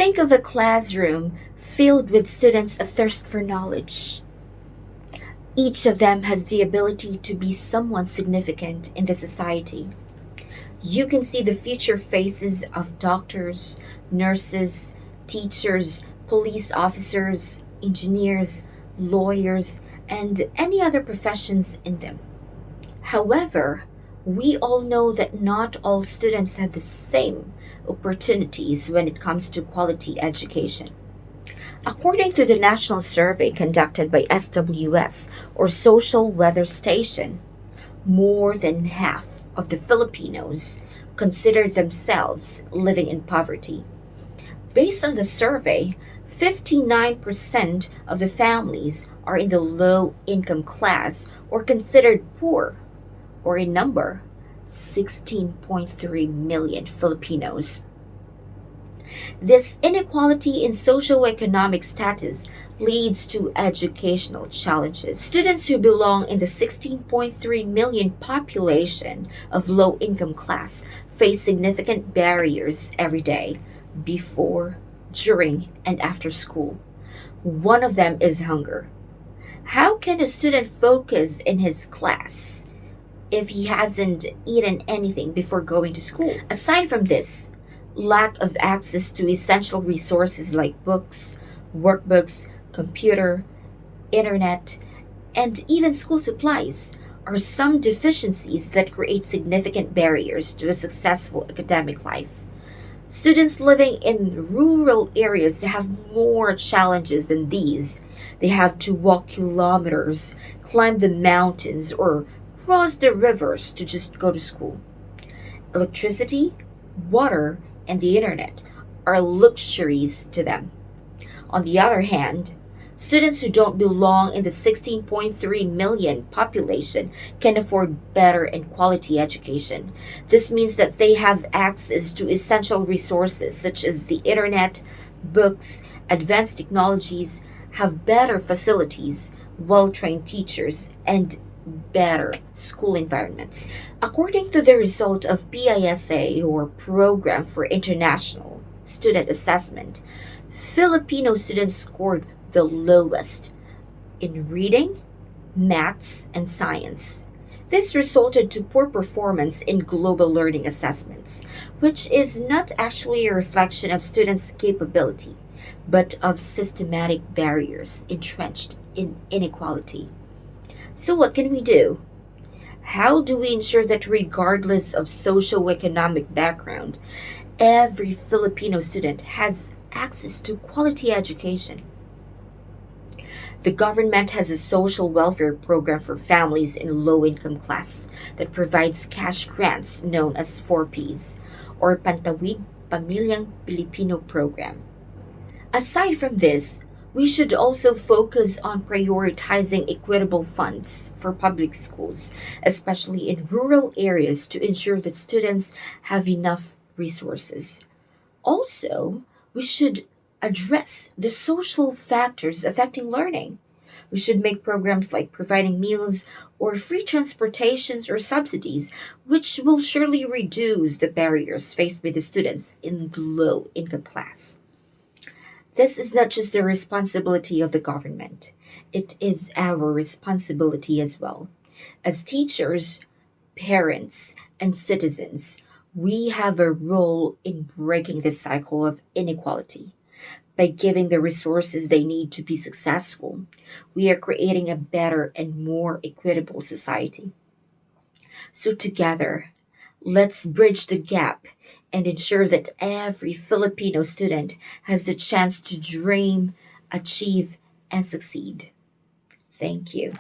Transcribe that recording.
Think of a classroom filled with students athirst for knowledge. Each of them has the ability to be someone significant in the society. You can see the future faces of doctors, nurses, teachers, police officers, engineers, lawyers, and any other professions in them. However, we all know that not all students have the same opportunities when it comes to quality education. According to the national survey conducted by SWS or Social Weather Station, more than half of the Filipinos consider themselves living in poverty. Based on the survey, 59% of the families are in the low income class or considered poor, or in number, 16.3 million Filipinos. This inequality in socioeconomic status leads to educational challenges. Students who belong in the 16.3 million population of low income class face significant barriers every day, before, during, and after school. One of them is hunger. How can a student focus in his class if he hasn't eaten anything before going to school? Aside from this, lack of access to essential resources like books, workbooks, computer, internet, and even school supplies are some deficiencies that create significant barriers to a successful academic life. Students living in rural areas have more challenges than these. They have to walk kilometers, climb the mountains, or cross the rivers to just go to school. Electricity, water, and the internet are luxuries to them. On the other hand, students who don't belong in the 16.3 million population can afford better and quality education. This means that they have access to essential resources such as the internet, books, advanced technologies, have better facilities, well-trained teachers, and better school environments. According to the result of PISA, or Program for International Student Assessment, Filipino students scored the lowest in reading, maths, and science. This resulted to poor performance in global learning assessments, which is not actually a reflection of students' capability, but of systematic barriers entrenched in inequality. So what can we do? How do we ensure that regardless of socioeconomic background, every Filipino student has access to quality education? The government has a social welfare program for families in low-income class that provides cash grants known as 4Ps, or Pantawid Pamilyang Pilipino program. Aside from this, we should also focus on prioritizing equitable funds for public schools, especially in rural areas, to ensure that students have enough resources. Also, we should address the social factors affecting learning. We should make programs like providing meals or free transportations or subsidies, which will surely reduce the barriers faced by the students in the low income class. This is not just the responsibility of the government, it is our responsibility as well. As teachers, parents, and citizens, we have a role in breaking the cycle of inequality. By giving the resources they need to be successful, we are creating a better and more equitable society. So, together, let's bridge the gap and ensure that every Filipino student has the chance to dream, achieve, and succeed. Thank you.